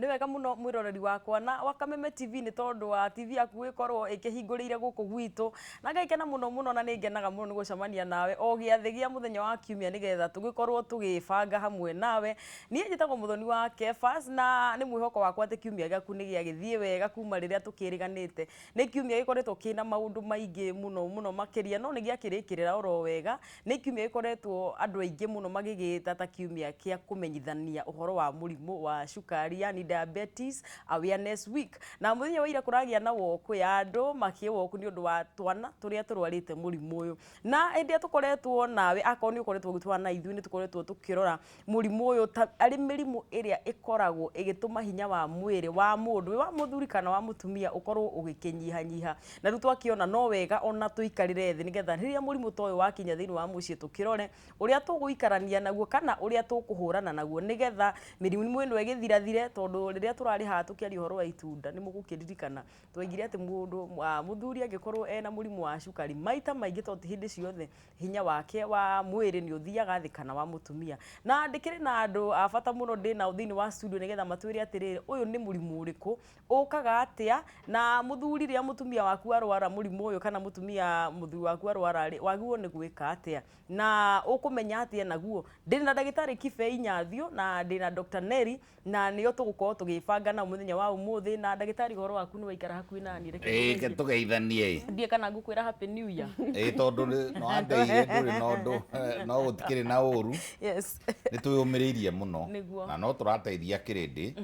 wega muno mwiroreri wakwa na Wakameme TV ni tondu wa TV yaku ikorwo ikihingurire guku gwitu na ngaikena muno na ningenaga muno nigucemania nawe o giathi gia muthenya wa kiumia nigetha tugikorwo tugibanga hamwe nawe. Nie njitagwo Muthoni wa Kefas na ni mwihoko wakwa ati kiumia giaku ni giagithie wega kuma riria tukiriganite. Ni kiumia gikoretwo kina maundu maingi muno makiria no ni giakirikirira oro wega. Ni kiumia gikoretwo andu aingi muno magigita ta kiumia kia kumenyithania uhoro wa murimu wa cukari yani diabetes awareness week. Na muthenya wa ira kuragia na woku ya andu makie woku ni undu wa twana turia turwarite murimu uyu. Na endia tukoretwo nawe akao ni ukoretwo gitwana ithui ni tukoretwo tukirora murimu uyu ari mirimu iria ikoragwo igituma hinya wa mwiri wa mundu wa muthuri kana wa mutumia ukorwo ugikinyihanyiha. Na riu twakiona no wega ona tuikarire thi nigetha riria murimu toyo wakinya thiini wa mucii tukirore uria tuguikarania naguo kana uria tukuhurana naguo nigetha mirimu ino igithirathire tondu riria turari ha tukiaria uhoro wa itunda ni mugukiririkana twaigire ati mundu muthuri angikorwo ena murimu wa cukari maita maingi tondu hindi ciothe hinya wake wa mwiri ni uthiaga thi kana wa mutumia. Na ndikiri na andu abata muno ndina thiini wa studio nigetha matwire atiriri uyu ni murimu uriku ukaga atia na muthuri ria mutumia waku arwara murimu uyu kana mutumia muthuri waku arwara ri waguo ni gwika atia na ukumenya atia naguo. Ndina ndagitari Kibei Nyathio na ndina Dr. Neri na niyo tugukorwo tugibanga na muthenya wa umuthi na ndagitari horo waku ni waikara hakui na ni reke tugeithanie ndie kana ngukwira happy new year tondu no andeire nduri no ndu no gutikire na uru yes ni tuyumiriirie muno na no turateithia kirindi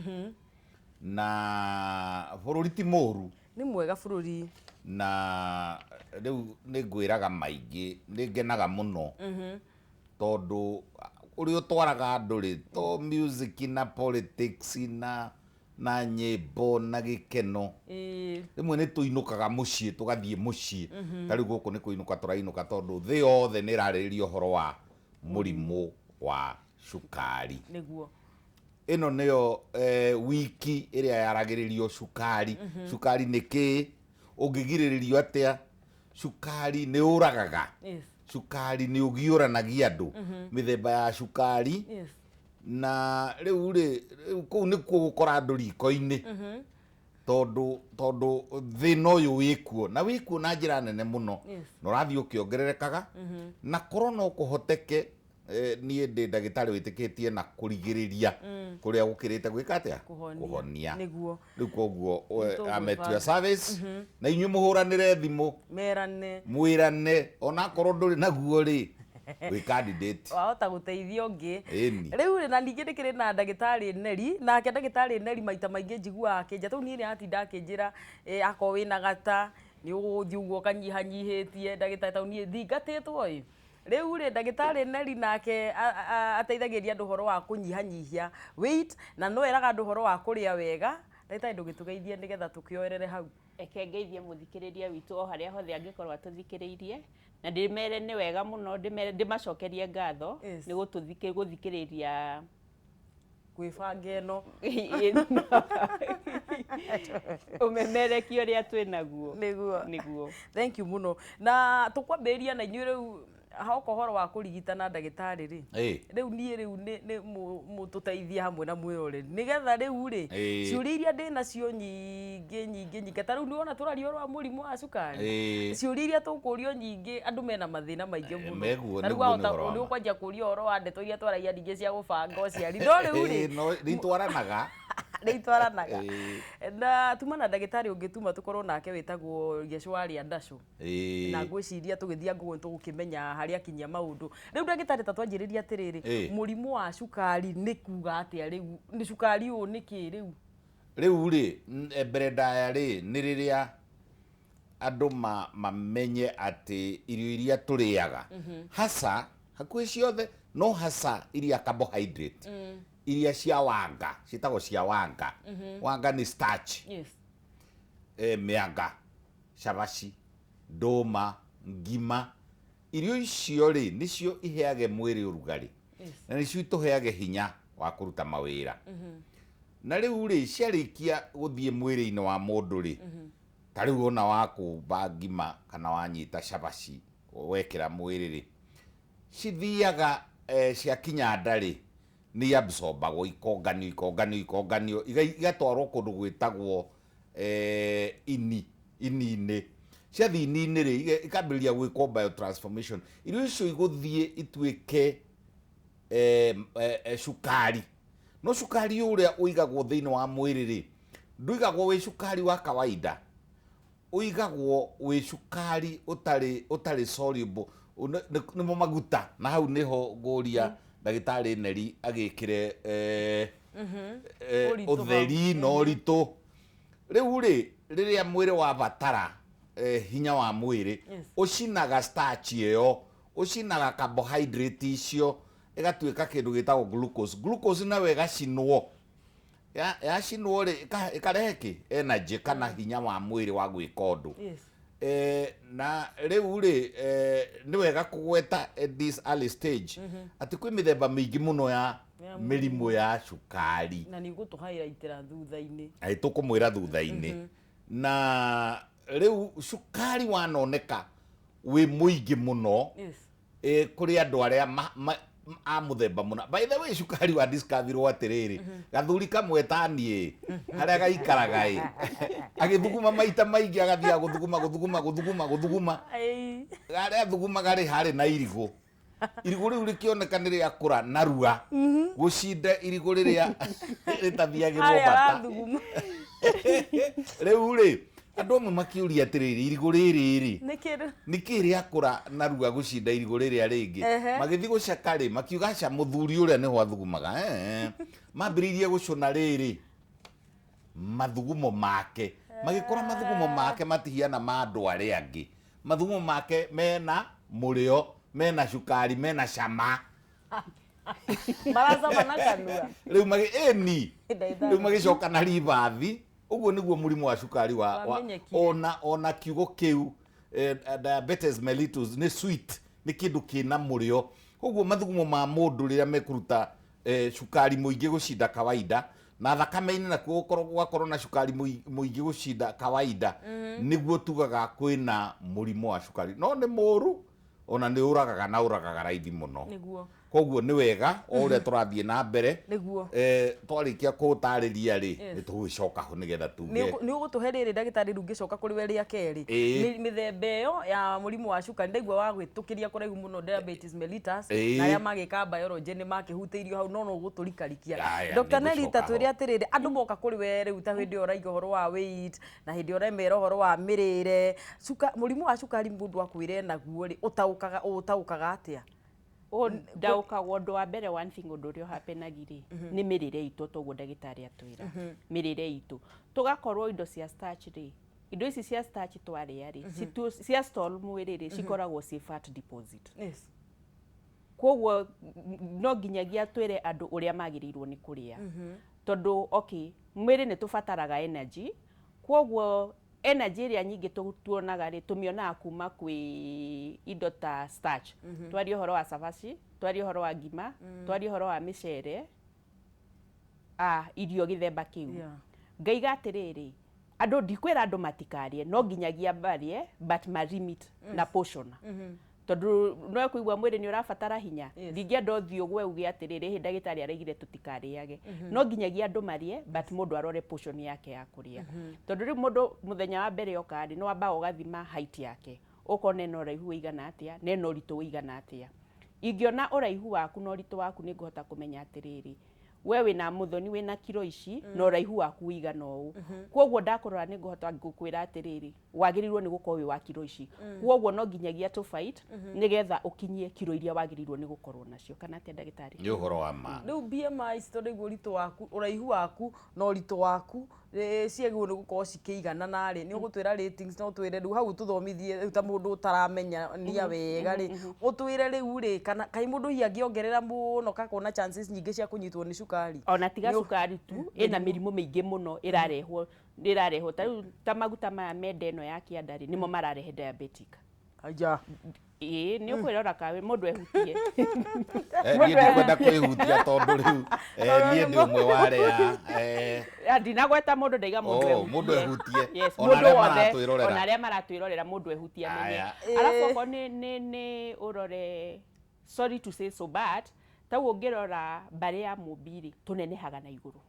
na bururi ti muru ni mwega bururi na riu ni ngwiraga maingi ni ngenaga muno tondu uri utwaraga nduri to music na politics na nyimbo na gikeno rimwe ni tuinukaga mucii tugathie mucii tari guku ni kuinuka turainuka tondu thi yothe ni iraririo horo wa murimu wa cukari niguo ino niyo wiki iria yaragiririo cukari cukari niki ungigiriririo atia cukari ni uragaga cukari ni ugiuranagia andu mithemba ya cukari na riu kuu ni gukora andu riko-ini tondu thina uyu wikuo na wikuo na njira nene muno na urathii ukiongererekaga na korona ukuhoteke nie ndi ndagitari witikitie na kurigiriria kuria gukirite gwika atia kuhonia riu koguo ametua service na inyu muhuranire thimu mwirane ona korwo nduri naguo ri we candidate wahota guteithia ungi riu na ningi ndikiri na ndagitari Neri nake ndagitari Neri maita maingi njiguaga akinja tu nie atinda akinjira ako wina gata ni uguthii uguo kanyihanyihitie ndagitari tau nie thingatitwo riu ri ndagitari Neri nake ateithagiria andu horo wa kunyihanyihia weight na no eraga andu horo wa kuria wega ndagitari ndugitugeithie nigetha tukioerere hau eke ngeithie muthikiriria witu o haria hothe angikorwo atuthikiriirie na ndimere ni wega muno ndimacokerie ngatho ni guthikiriria gwibanga ino umemerekio uria twinaguo niguo thank you muno na tukwambiria na inyu riu hauko horo wa kurigitana ndagitari ri riu nie riu ni mututeithia hamwe na mwiroreri nigetha riu ri ciuria iria ndina cio nyingi ta riu niwona turario rwa murimu wa cukari ciuria iria tukurio nyingi andu mena mathina maingi muno na riu wahota ni ukwanjia kuria horo wa ndeto iria twaragia nyingi cia gubanga uciari no riu ri ni twaranaga nitwaranaga na tuma na ndagitari ungituma tukorwo nake witagwo Geshwari Andasho na ngwiciria tugithia nguo tugukimenya haria kinyia maundu riu ndagitari tatwanjiriria atiriri murimu wa cukari ni kuga atia riu ni cukari u niki riu ri mbere ndaya ri ni riria andu mamenye ati irio iria turiaga hasa hakui ciothe no hasa iria carbohydrate iria cia wanga citagwo cia wanga wanga ni starch mianga cabaci nduma ngima irio icio ri nicio iheage mwiri urugari na nicio ituheage hinya wa kuruta mawira na riu ri ciarikia guthie mwiri-ini wa mundu ri ta riu ona wakumba ngima kana wanyita cabaci wekira mwiri ri cithiaga ciakinya nda ri ni absorbagwo ikonganio igatwarwo kundu gwitagwo ini-inĩ ciathi ini-inĩ rĩ ikambĩrĩria gwĩkwo biotransformation irio icio igũthiĩ ituĩke cukari no cukari ũrĩa ũigagwo thĩinĩ wa mwĩrĩ rĩ ndũigagwo wĩ cukari wa kawaida ũigagwo wĩ cukari ũtarĩ soluble nĩmo maguta na hau nĩho ngũria ndagĩtarĩ Neri agĩkĩre ũtheri na ũritũ rĩu rĩ rĩrĩa mwĩrĩ wabatara hinya wa mwĩrĩ ũcinaga starch ĩyo ũcinaga carbohydrate icio ĩgatuĩka kĩndũ gĩtagwo glucose nayo ĩgacinwo yacinwo rĩ ĩkarehe energy kana hinya wa mwĩrĩ wa gwĩka ũndũ na rĩu rĩ nĩ wega kũgweta at this early stage atĩ kwĩ mĩthemba mĩingĩ mũno ya mĩrimũ ya cukari na nĩ gũtũhaĩra thutha-inĩ tũkũmwĩra thutha-inĩ na rĩu cukari wanoneka wĩ mũingĩ mũno kũrĩ andũ arĩa a mũthemba mũna by the way cukari wa discovery atĩrĩrĩ gathuri kamwe tani harĩa gaikaraga agĩthuguma maita maingĩ agathiaga gũthuguma harĩa thuguma garĩ harĩ na irigũ rĩu rĩkĩoneka nĩ rĩakũra narua gũcinda irigũ rĩrĩa rĩtathiagĩrwo bata rĩu rĩ andũ amwe makĩũria atĩrĩrĩ irigũ rĩrĩ nĩkĩ rĩakũra narua gũcinda irigũ rĩrĩa rĩngĩ magĩthiĩ gũcaka rĩ makiuga aca mũthuri ũrĩa nĩho athugumaga mambĩrĩirie gũcũna rĩrĩ mathugumo make magĩkora mathugumo make matihiana ma andũ arĩa angĩ mathugumo make mena mũrĩo mena cukari mena cama maracama na kanua rĩu magĩcoka na ribathi ũguo nĩguo mũrimũ wa cukari ona kiugo kĩu diabetes mellitus nĩ sweet nĩ kĩndũ kĩna mũrĩo ũguo mathugumo ma mũndũ rĩrĩa mekũruta cukari mũingĩ gũcinda kawaida na thakame-inĩ nakuo gũgakorwo na cukari mũingĩ gũcinda kawaida nĩguo tugaga kwĩna mũrimũ wa cukari no nĩ mũru ona nĩ ũragaga na ũragaga raithi mũno koguo nĩ wega o ũrĩa tũrathiĩ na mbere twarĩkia kũũtarĩria rĩ nĩ tũgũcoka ho nĩgetha tuge nĩ ũgũtũhe rĩrĩ ndagĩtarĩ rĩu ngĩcoka kũrĩ we rĩa kerĩ mĩthemba ĩyo ya mũrimũ wa cukari ndaigua wa gwĩtũkĩria kũraihu mũno diabetes mellitus na arĩa magĩka biology nĩ makĩhutĩirio hau no ũgũtũrikarikia Dr. Neri tatwĩre atĩrĩrĩ andũ moka kũrĩ we rĩu ta hĩndĩ ĩyo ũraiga ũhoro wa weight na hĩndĩ ĩyo ũremera ũhoro wa mĩrĩre mũrimũ wa cukari mũndũ akwĩre naguo rĩ ũtaũkaga atĩa ndaũkagwo ũndũ wa mbere one thing ũndũ ũrĩa ũhapenagirĩ nĩ mĩrĩre itũ toguo ndagĩtarĩ atwĩra mĩrĩre itũ tũgakorwo indo cia starch rĩ indo ici cia starch twarĩa rĩ cia store mwĩrĩ rĩ cikoragwo ci fat deposit koguo no nginyagia twĩre andũ ũrĩa magĩrĩirwo nĩ kũrĩa tondũ mwĩrĩ nĩ tũbataraga energy koguo energy ĩrĩa nyingĩ tuonaga rĩ tũmĩonaga kuma kwĩ indo ta starch twaria ũhoro wa cabaci twaria ũhoro wa ngima twaria ũhoro wa mĩcere irio gĩthemba kĩu ngaiga atĩrĩrĩ andũ ndikwĩra andũ matikarĩe no nginyagia barĩe but ma limit na portion tondũ no kũigua mwĩrĩ nĩ ũrabatara hinya ndingĩenda ũthiĩ ũgwe uge atĩrĩrĩ ndagĩtarĩ araigire tũtikarĩage no nginyagia andũ marĩe but mũndũ arore portion yake ya kũrĩa tondũ rĩu mũndũ mũthenya wa mbere oka nĩ wambaga ũgathima height yake ũkona ena ũraihu ũigana atĩa na ena ũritũ ũigana atĩa ingĩona ũraihu waku na ũritũ waku nĩ ngũhota kũmenya atĩrĩrĩ we wĩna mũthoni wĩna kiro ici na ũraihu waku ũigana ũũ koguo ndakorora nĩ ngũhota gũkwĩra atĩrĩrĩ wagĩrĩirwo nĩ gũkorwo wĩ wa kiro ici koguo no nginyagia tũ fight nĩgetha ũkinyie kiro iria wagĩrĩirwo nĩ gũkorwo nacio kana atĩa ndagĩtarĩ nĩ ũhoro wa ma rĩu BMI tondũ ũritũ waku ũraihu waku na ũritũ waku ciagĩrĩirwo nĩ gũkorwo cikĩigana narĩ nĩ ũgũtwĩra ratings no twĩre rĩu hau tũthomithie ta mũndũ ũtaramenya nia wega rĩ ũtwĩre rĩu rĩ kana kaĩ mũndũ hihi angĩongerera mũno kakona chances nyingĩ cia kũnyitwo nĩ cukari ona tiga cukari tu ĩna mĩrimũ mĩingĩ mũno ĩrarehwo ta maguta maya menda ĩno ya kĩanda rĩ nĩmo mararehe diabetic nĩ ũkwĩrora kawe mũndũ ehutie niĩ ndikwenda kwĩhutia tondũ rĩu niĩ ndĩ ũmwe wa arĩa ndinagweta mũndũ ndaiga mũndũ ehutie ona arĩa maratwĩrorera mũndũ ehutia menye arabu okorwo nĩ ũrore sorry to say so bad tau ũngĩrora mbarĩ ya mũmbirĩ tũnenehaga na igũrũ.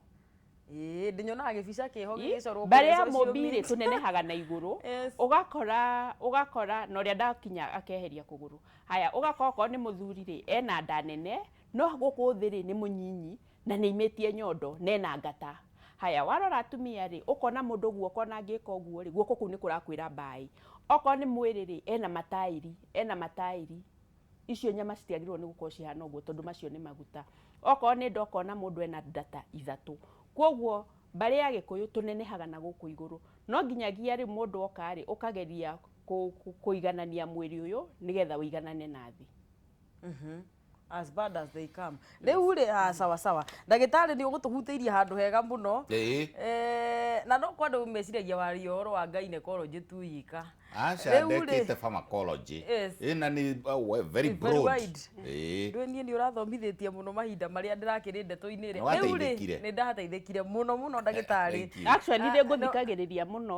Ndinyonaga gĩbica kĩho gĩgĩcorwo mbarĩ ya mũmbirĩ tũnenehaga na igũrũ. Yes. ũgakora na ũrĩa ndakinya akeheria kũgũrũ. Haya ũgakora okorwo nĩ mũthuri rĩ ena nda nene no gũkũ thĩ rĩ nĩ mũnyinyi na nĩ imĩtie nyondo na ena ngata. Haya warora atumia rĩ ũkona mũndũ guoko na angĩka ũguo rĩ guoko kũu nĩ kũrakwĩra mbaĩ. Okorwo nĩ mwĩrĩ rĩ ena mataĩri icio nyama citiagĩrĩirwo nĩ gũkorwo cihana ũguo tondũ macio nĩ maguta. Okorwo nĩ nda ũkona mũndũ ena ndata ithatũ. Kwoguo mbarĩ ya Gĩkũyũ tũnenehaga na gũkũ igũrũ. No nginyagia rĩ mũndũ oka rĩ ũkageria kũiganania mwĩrĩ ũyũ nĩgetha ũiganane na thĩ. As bad as they come. Rĩu rĩ sawa. Ndagĩtarĩ nĩ ũgũtũhutĩirie handũ hega mũno. Na no kwandũ meciragia waria ũhoro wa gynecology tu yika. Acha ndekĩte pharmacology. Ĩna ni very broad. Rĩu niĩ nĩ ũrathomithĩtie mũno mahinda marĩa ndĩrakĩrĩ ndeto-inĩ rĩ. Rĩu rĩ nĩ ndateithĩkire mũno ndagĩtarĩ. Actually nĩ ngũthikagĩrĩria mũno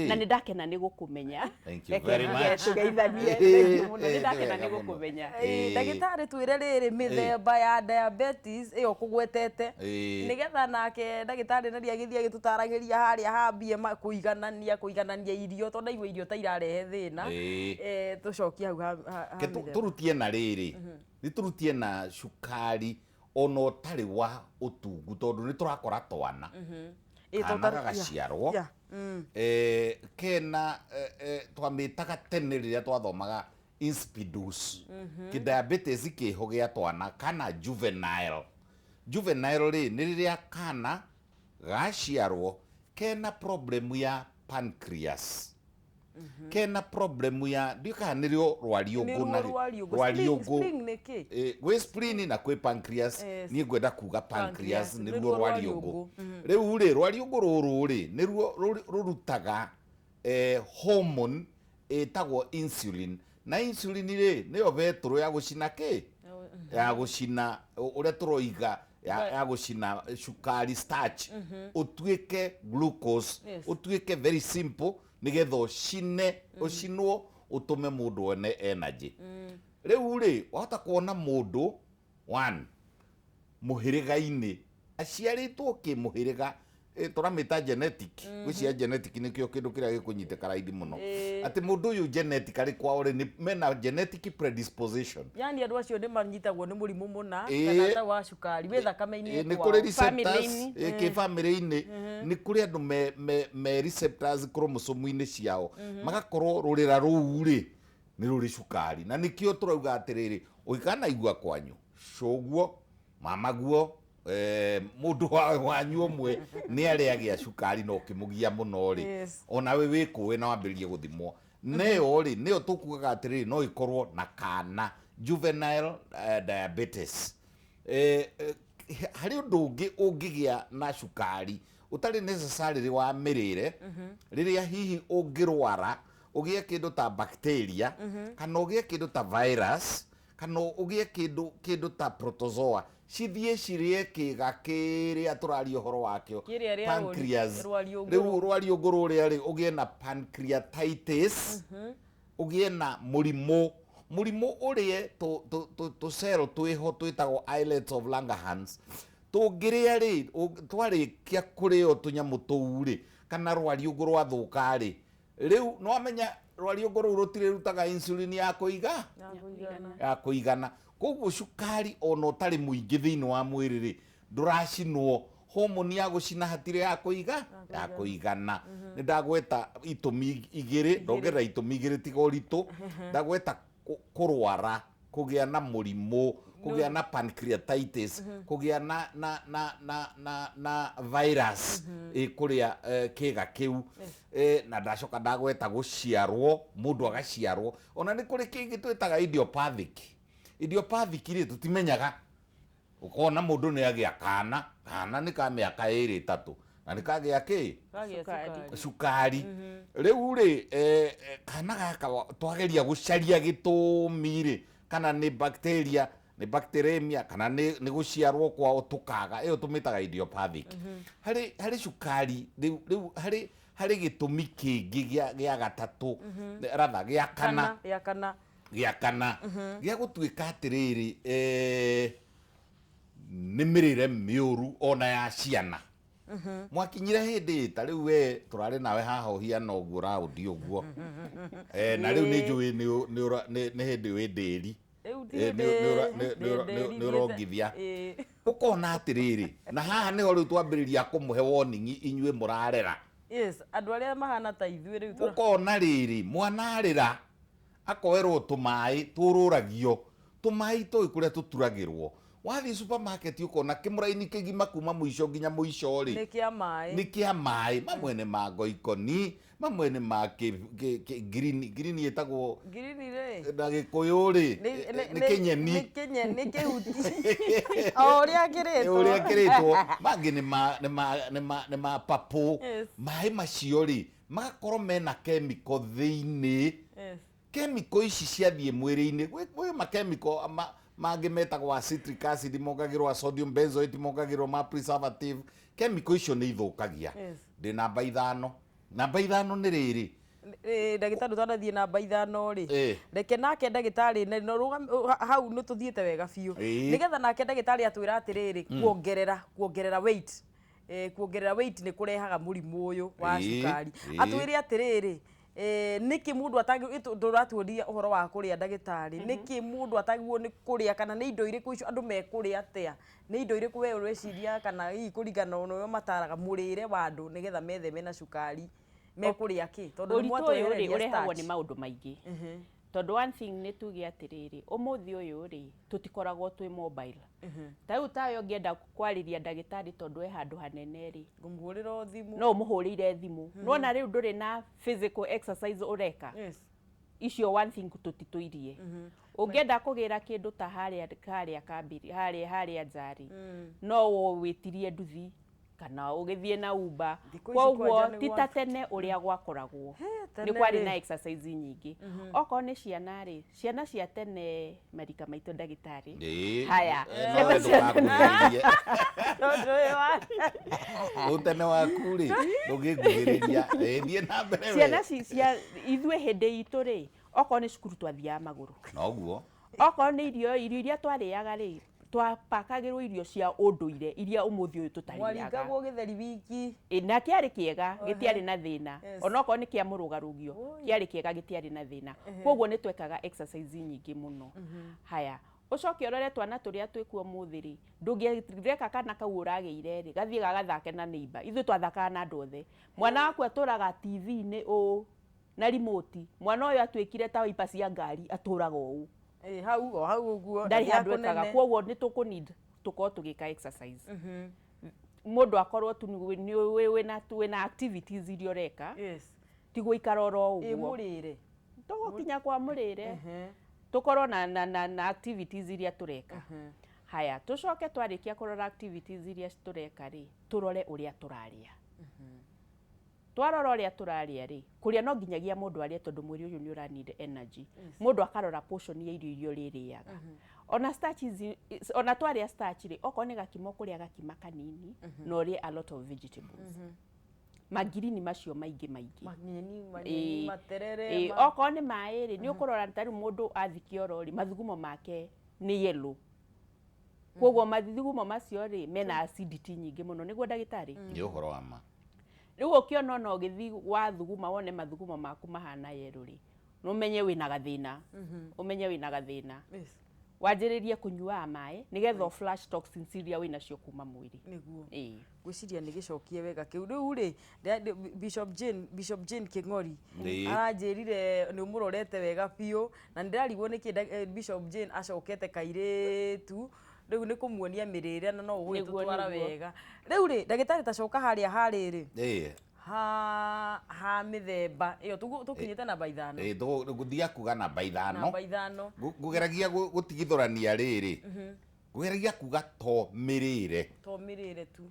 na nĩ ndakena nĩ gũkũmenya. Thank you very much. Tũgeithanie mũno nĩ ndakena nĩ gũkũmenya. Ndagĩtarĩ twĩre rĩrĩ mĩthemba ya diabetes ĩyo kũgwetete nĩgetha nake ndagĩtarĩ nĩ agĩthiĩ agĩtũtaragĩria harĩa hambie kũiganania irio tondũ ndaigua irio ta irarehe thĩna tũcokie hau ha turutie na rĩrĩ nĩ turutie na cukari ona ũtarĩ wa ũtungu tondũ nĩ tũrakora twana kana gagaciarwo kena twamĩtaga tene rĩrĩa twathomaga insipidus kĩdiabetes kĩho gĩa twana kana juvenile rĩ nĩ rĩrĩa kana gaciarwo kena problem ya pancreas kena problem ya ndika nĩrĩo rwariũngũ na gwĩ spleen na gwĩ pancreas niĩ ngwenda kuga pancreas nĩruo rwariũngũ rĩu rĩ rwariũngũ rũrũ rĩ nĩruo rũrutaga hormone ĩtagwo insulin na insulin rĩ nĩyo betũrũ ya gũcina ya gũcina ũrĩa tũroiga ya gũcina cukari starch ũtuĩke glucose ũtuĩke very simple nigetha ũcinwo ũtũme mũndũ one energy. Rĩu rĩ wahota kuona mũndũ one mũhĩrĩga-inĩ aciarĩtwo kĩmũhĩrĩga tũramĩta genetic gwĩcia genetic nĩkĩo kĩndũ kĩrĩa gĩkũnyitĩka raithi mũno atĩ mũndũ ũyũ genetically kwao rĩ mena genetic predisposition. Yani andũ acio nĩ manyitagwo nĩ mũrimũ mũna kana ta wa cukari wĩ thakame-inĩ nĩ kũrĩ receptors kĩ-family-inĩ nĩ kũrĩ andũ me receptors chromosome-inĩ ciao magakorwo rũrĩra rũu rĩ nĩ rũrĩ cukari na nĩkĩo tũrauga atĩrĩrĩ ũngĩkanaigua kwanyu cũguo mamaguo mũndũ wanyu ũmwe nĩ arĩagĩa cukari no ũkĩmũgia mũno rĩ ona we wĩkũĩ na wambĩrĩrie gũthimwo nĩyo rĩ nĩyo tũkugaga atĩrĩrĩ no ĩkorwo na kana juvenile diabetes. Harĩ ũndũ ũngĩ ũngĩgĩa na cukari ũtarĩ necessarily wa mĩrĩre rĩrĩa hihi ũngĩrwara ũgĩe kĩndũ ta bacteria kana ũgĩe kĩndũ ta virus kana ũgĩe kĩndũ ta protozoa cithiĩ cirĩe kĩga kĩrĩa tũraria ũhoro wakĩo pancreas rĩu rwariũngũ rũrĩa rĩ ũgĩe na pancreatitis ũgĩe na mũrimũ ũrĩa tũcero twĩho twĩtagwo islets of Langerhans tũngĩrĩa rĩ twarĩkia kũrĩo tũnyamũ tũu rĩ kana rwariũngũ rwathũka rĩ rĩu nĩwamenya rwariũngũ rũu rũtirĩrutaga insulin ya kũigana koguo cukari ona ũtarĩ mũingĩ thĩinĩ wa mwĩrĩ rĩ ndũracinwo hormone ya gũcina hatirĩ ya kũigana nĩ ndagweta itũmi igĩrĩ ndongerera itũmi igĩrĩ tiga ũritũ ndagweta kũrwara kũgĩa na mũrimũ kũgĩa na pancreatitis kũgĩa na virus kũrĩa kĩga kĩu na ndacoka ndagweta gũciarwo mũndũ agaciarwo ona nĩ kũrĩ kĩngĩ twĩtaga idiopathic rĩ tũtimenyaga ũkona mũndũ nĩ agĩa kana nĩ ka mĩaka 2-3 na nĩ kagĩa cukari rĩu rĩ kana gaka twageria gũcaria gĩtũmi rĩ kana nĩ bacteria nĩ bacteremia kana nĩ gũciarwo kwao tũkaga ĩyo tũmĩtaga idiopathic. Harĩ cukari rĩu harĩ gĩtũmi kĩngĩ gĩa gatatũ ratha gĩa kana gĩa gũtuĩka atĩrĩrĩ nĩ mĩrĩre mĩũru ona ya ciana. Mwakinyire hĩndĩ ta rĩu we tũrarĩ nawe haha ũhiana ũguo raundi ũguo. Na rĩu nĩ njũĩ nĩ hĩndĩ wĩ ndĩri. Nĩ ũrongithia. Ũkona atĩrĩrĩ, na haha nĩho rĩu twambĩrĩria kũmũhe warning inyuĩ mũrarera. Yes, andũ arĩa mahana ta ithuĩ rĩu ũkona rĩrĩ, mwana arĩra akoerwo tũmaĩ tũrũragio, tũmaĩ tũĩ kũrĩa tũturagĩrwo. Wathiĩ supermarket ũkona kĩmũraini kĩgima kuma mũico nginya mũico rĩ, nĩ kĩa maĩ. Mamwe nĩ ma ngoikoni, mamwe nĩ ma green ĩtagwo na Gĩkũyũ rĩ nĩ kĩnyeni, nĩ kĩhuti o ũrĩa kĩrĩtwo. Mangĩ nĩ ma papo. Maĩ macio rĩ magakorwo mena chemical thĩinĩ. Chemical ici ciathiĩ mwĩrĩ-inĩ, gwĩ ma chemical mangĩ metagwo citric acid, mongagĩrwo sodium benzoate, mongagĩrwo ma preservative. Chemical icio nĩ ithũkagia. Ndĩ namba 5. Namba 5 nĩ rĩrĩ, ndagĩtarĩ twanathiĩ namba 5 rĩ, reke nake ndagĩtarĩ hau nĩ tũthiĩte wega biũ, nĩgetha nake ndagĩtarĩ atwĩra atĩrĩrĩ, kuongerera weight. Kuongerera weight nĩ kũrehaga mũrimũ ũyũ wa cukari. Atwĩre atĩrĩrĩ, nĩkĩ mũndũ ndũratuonia ũhoro wa kũrĩa ndagĩtarĩ, nĩkĩ mũndũ atagwo nĩ kũrĩa, kana nĩ indo irĩkũ icio andũ mekũrĩa atĩa, nĩ indo irĩkũ we ũreciria kana hihi kũringana na ũrĩa mataraga mũrĩre wa andũ nĩgetha metheme na cukari, mekũrĩa kĩ? Tondũ ũritũ ũyũ ũrehagwo nĩ maũndũ maingĩ. Tondũ one thing nĩ tuge atĩrĩrĩ, ũmũthĩ ũyũ rĩ tũtikoragwo twĩ mobile. Ta rĩu tawe ũngĩenda kwarĩria ndagĩtarĩ tondũ we handũ hanene rĩ, ngũmũhũrĩra thimũ, no ũmũhũrĩire thimũ. Nona rĩu ndũrĩ na physical exercise ũreka. Icio one thing tũtitũirie. Ũngĩenda kũgĩra kĩndũ ta harĩa kambiri, harĩa Njari, no wĩtirie nduthi kana ũgĩthiĩ na Uber. Kwoguo ti ta tene ũrĩa gwakoragwo, nĩ kwarĩ na exercise nyingĩ. Okorwo nĩ ciana rĩ, ciana cia tene marika maitũ ndagĩtarĩ. Haya, ũtene waku rĩ ndũngĩnguhĩrĩria. Thiĩ na mbere. Ciana cia ithuĩ hĩndĩ itũ rĩ, okorwo nĩ cukuru twathiaga magũrũ. Noguo. Okorwo nĩ irio iria twarĩaga rĩ, twapakagĩrwo irio cia ũndũire iria ũmũthĩ ũyũ tũtarĩaga. Mwaringagwo gĩtheri wiki. Na kĩarĩ kĩega, gĩtiarĩ na thĩna. Onokorwo nĩ kĩa mũrũgarũgio, kĩarĩ kĩega, gĩtiarĩ na thĩna. Kwoguo nĩ twekaga exercise nyingĩ mũno. Haya, ũcoke ũrore twana tũrĩa twĩkuo mũthĩ rĩ, ndũngĩreka kana kau ũragĩire rĩ gathiĩ gagathake na neighbor. Ithuĩ twathakaga na andũ othe. Mwana waku atũraga TV-inĩ na remote. Mwana ũyũ atuĩkire ta waipa cia ngari atũraga ũũ. Hau ũguo ndarĩ handũ ekaga. Kwoguo nĩ tũkũnid tũkorwo tũgĩka exercise. Mũndũ akorwo tu wĩna activities iria ũreka, ti gũikara oro ũguo. Mũrĩre tũgũkinya kwa mũrĩre, tũkorwo na activities iria tũreka. Haya, tũcoke twarĩkia kũrora activities iria tũreka rĩ, tũrore ũrĩa tũrarĩa. Twarora ũrĩa tũrarĩa rĩ, kũrĩa no nginyagia mũndũ arĩa tondũ mwĩrĩ ũyũ nĩ ũra need energy. Mũndũ akarora portion ya irio rĩrĩaga. Ona twarĩa starch rĩ, okorwo nĩ gakima kũrĩa gakima kanini, na ũrĩe a lot of vegetables. Mangirini macio maingĩ. Manyeni, materere. Okorwo nĩ maĩ rĩ, nĩ ũkũrora ta rĩu mũndũ athi kĩoro rĩ, mathugumo make nĩ yellow. Kwoguo mathugumo macio rĩ mena acidity nyingĩ mũno. Nĩguo ndagĩtarĩ? Nĩ ũhoro wa ma. Rĩu ũkĩona no ũgĩthi wathuguma wone mathugumo maku mahana yellow rĩ, ũmenye wĩna gathĩna. Ũmenye wĩna gathĩna. Wanjĩrĩrie kũnyuaga maĩ nĩgetha flash toxins iria wĩnacio kuma mwĩrĩ. Nĩguo. Ngwĩciria nĩ gĩcokie wega kĩu. Rĩu rĩ Bishop Jane Kĩng'ori aranjĩrire nĩ ũmũrorete wega biũ, na nĩndarigwo nĩkĩ Bishop Jane acokete kairĩtu. Rĩu nĩ kũmuonia mĩrĩre na no ũgũtwara wega. Rĩu rĩ ndagĩtarĩ tacoka harĩa harĩrĩ. Ha mĩthemba ĩyo tũkinyĩte namba 5. Gũthiĩ kuga namba 5. Namba 5. Ngũgeragia gũtigithũrania rĩrĩ. Ngũgeragia kuga to mĩrĩre. To mĩrĩre tu.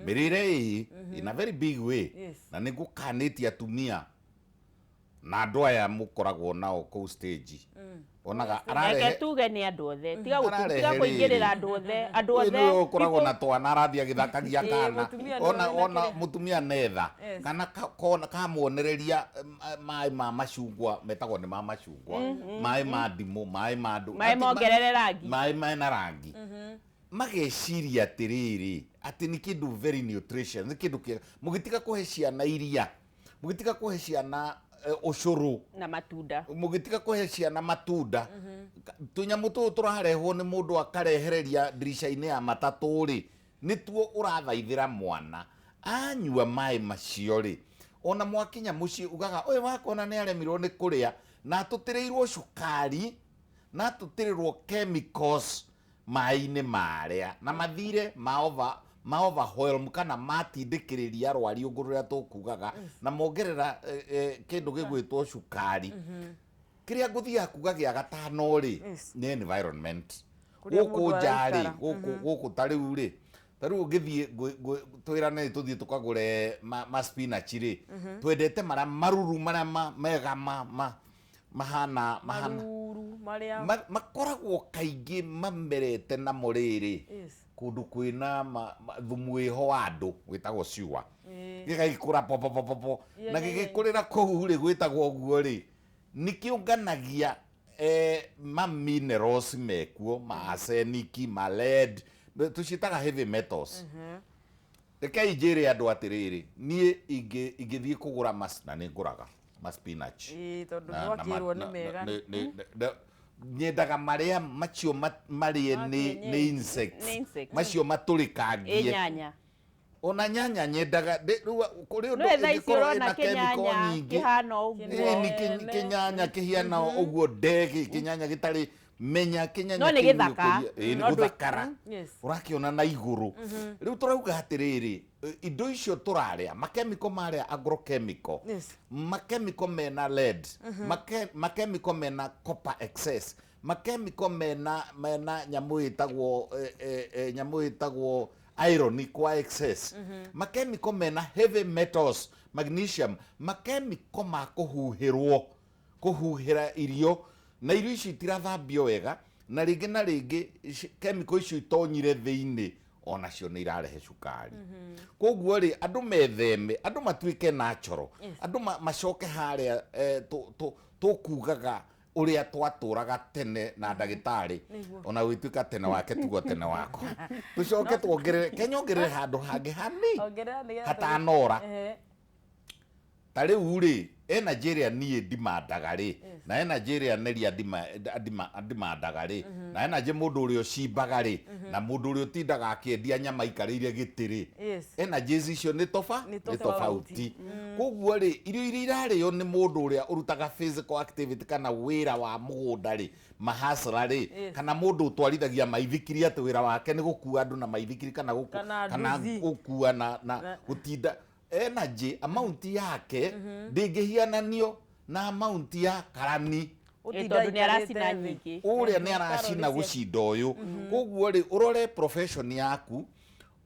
Mĩrĩre in a very big way. Na nĩ gũkanĩtie atumia na andũ aya mũkoragwo nao kũu stage. Onaga ararehe. Reke tuge nĩ andũ othe. Tiga kũingĩrĩra andũ othe. Andũ othe. Nĩ ũkoragwo na twana arathiĩ agĩthakagia kana. Ona mũtumia netha. Kana kamuonereria maĩ ma macungwa metagwo nĩ ma macungwa. Maĩ ma ndimũ, maĩ ma ndũ. Maĩ mongerere rangi. Maĩ mena rangi. mageciria atiriri ati ni kindu very nutrition, ni kindu kiega. Mugitika kuhe ciana iria, mugitika kuhe ciana ucuru na matunda, mugitika kuhe ciana matunda, tunyamu tu turarehwo ni mundu akarehereria dirisha-ini ya matatu ri, nituo urathaithira mwana anyua mai macio ri, ona mwakinya muci ugaga oy wakona ni aremirwo ni kuria na tutirirwo cukari na tutirirwo chemicals mai-ini maria na mathire ma overwhelm kana matindikiriria arwari uguo ria tukugaga na mongerera kindu gigwitwo cukari. Kiria nguthia kuga gia gatano ri ni environment guku njari guku tariu ri, tariu ngithie twirane tuthie tukagure ma spinach ri, twendete maria maruru maria mega mahana makoragwo kaingi mamerete na muriri kundu kwina thumu iho wa andu gwitagwo ciwa gigagikura popopopo na gigikurira kuu ri gwitagwo guo ri, nikiunganagia ma minerals mekuo, ma arsenic, ma lead, tucitaga heavy metals. Rekei njire andu atiriri, nie ingithie kugura na ni nguraga ma spinach tondu twakirwo ni mega nyendaga maria macio marie ni insects macio maturikangie nyanya ona nyanya nyendaga kuri undu ikorwo na kinyanya kihana uguo ni kinyanya kihiana uguo ndegi kinyanya gitari menya kinyanya no ni githaka ni guthakara urakiona na iguru. Riu turauga atiriri indo icio turaria makemiko maria agrochemical, makemiko mena lead, makemiko mena copper excess, makemiko mena nyamu itagwo iron kwa excess, makemiko mena heavy metals, magnesium, makemiko ma kuhuhira irio na irio ici itirathambio wega na ringi na ringi chemical icio itonyire thiini onacio ni irarehe cukari. Koguo ri andu metheme, andu matuike natural, andu macoke haria tukugaga uria twaturaga tene na ndagitari ona gwituika tene wake tugo tene wako tucoke tuongerere kenyongerere handu hangi hani hatanora tari uri Nigeria nie ndimandaga ri na Nigeria neria ndimandaga ri na naje mundu uri ocimbaga ri na mundu uri utindaga akiendia nyama ikarire gitiri energy icio ni tofauti. Koguo ri irio iria irario ni mundu uria urutaga physical activity kana wira wa mugunda ri mahasra ri kana mundu utwarithagia maithikiri ati wira wake ni gukua andu na maithikiri kana gukua na gutinda energy amount yake ndingihiananio na amount ya karani tondu ni aracina nyingi uria ni aracina gucinda uyu. Koguo ri urore profession yaku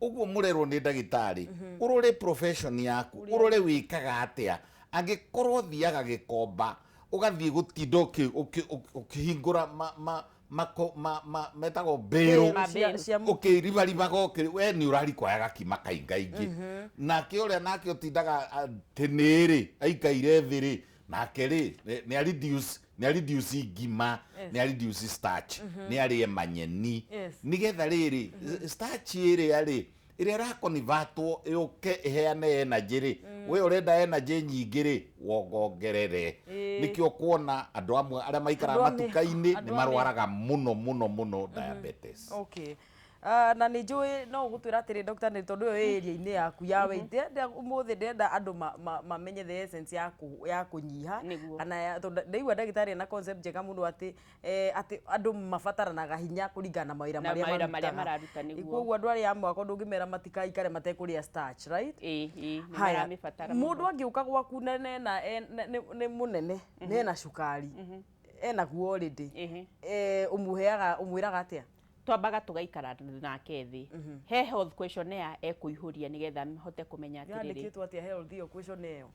uguo murerwo ni ndagitari urore profession yaku urore wikaga atia angikorwo thiaga gikomba ugathie gutinda ukihingura metago mbero ukiribaribaga we ni urarikwayaga kima kaingaingi nake uria nake utindaga teniri aikaire thiri nake ri ni reduce ngima ni reduce starch ni arie manyeni nigetha riri starch iria ri iria rakonivatwo yuke iheane energy ri we urenda energy nyingi ri wongongerere nikio kuona andu amwe aria maikara matuka-ini ni marwaraga muno diabetes. Okay. Na ni njui no gutwira atiri Dr. ni tondu area-ini yaku ya weite umuthi ndenda andu mamenye the essence ya kunyiha kana ndeigua ndagitari na concept njega muno ati andu mabataranaga hinya kuringana na mawira maria mararuta niguo. Koguo andu aria amwe ako ndungimera matikaikare matekuria starch, right? Ni maramibatara mundu angiuka gwaku nene na ni munene nena cukari ena guo already umwiraga atia twambaga tugaikara nake thi he health questionnaire ekuihuria nigetha hote kumenya atiriri yandikitwo atia health iyo questionnaire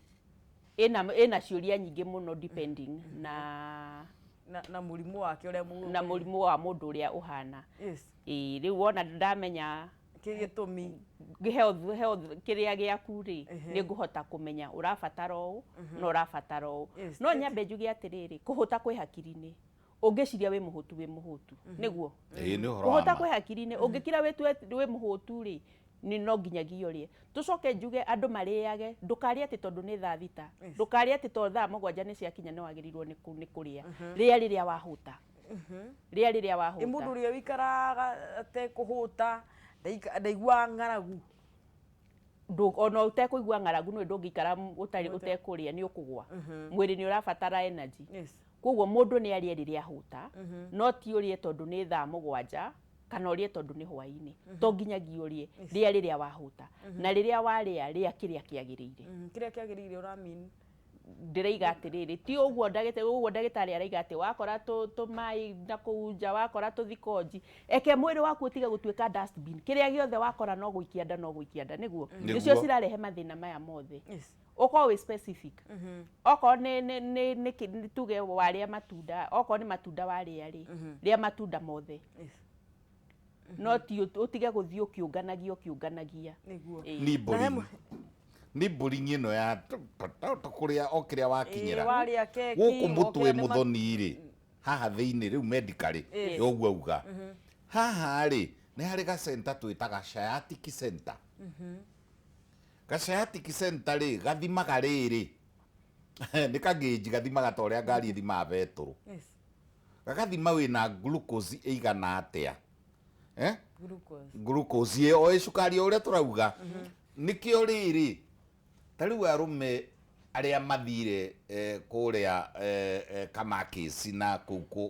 ina ciuria nyingi muno depending na murimu wake uria na murimu wa mundu uria uhana riu wona ndamenya kigitumi health kiria giaku ri ni nguhota kumenya urabatara u no urabatara u no nyambe njugi atiriri kuhuta kwi hakiri-ini ungiciria wi muhutu niguo ni horo kuhota kwe hakiri-ini ungikira wi muhutu ri ni no nginyagia urie tucoke njuge andu mariage ndukarie ati tondu ni thaa thita ndukarie ati tondu thaa mugwanja ni ciakinya no wagirirwo ni kuria riria wahuta riria wahuta mundu uria wikaraga ate kuhuta ndaigua ng'aragu ona utekuigua ng'aragu no ndungikara utekuria ni ukugwa mwiri ni urabatara energy koguo mundu ni arie riria huta no ti urie tondu ni thaa mugwanja kana urie tondu ni hwaini to nginyagia urie riria wahuta na riria waria kiria kiagirire uramini ndiraiga atiriri ti uguo ndagitari araiga ati wakora tumai na kuunja wakora tuthikoji eke mwiri waku utige gutuika dustbin kiria giothe wakora no guikia nda niguo nicio cirarehe mathina maya mothe oko we specific oko ni tuge waria matunda oko ni matunda waria ria matunda mothe no ti utige guthii ukiunganagia niguo ni mburi ino ya kuria okiria wakinyira waria keki guku mutwe muthoni ri haha thiini riu medically yoguo uga haha ri ni hari ga center twitaga sciatic center ga sciatic center ri gathimaga riri ni kagĩnji gathimaga ta ũrĩa ngari ĩthimaga betũrũ gagathima wĩna glucose ĩigana atĩa glucose o icukari ũrĩa tũrauga nĩkĩo rĩrĩ ta rĩu arũme arĩa mathire kũrĩa kamakĩci na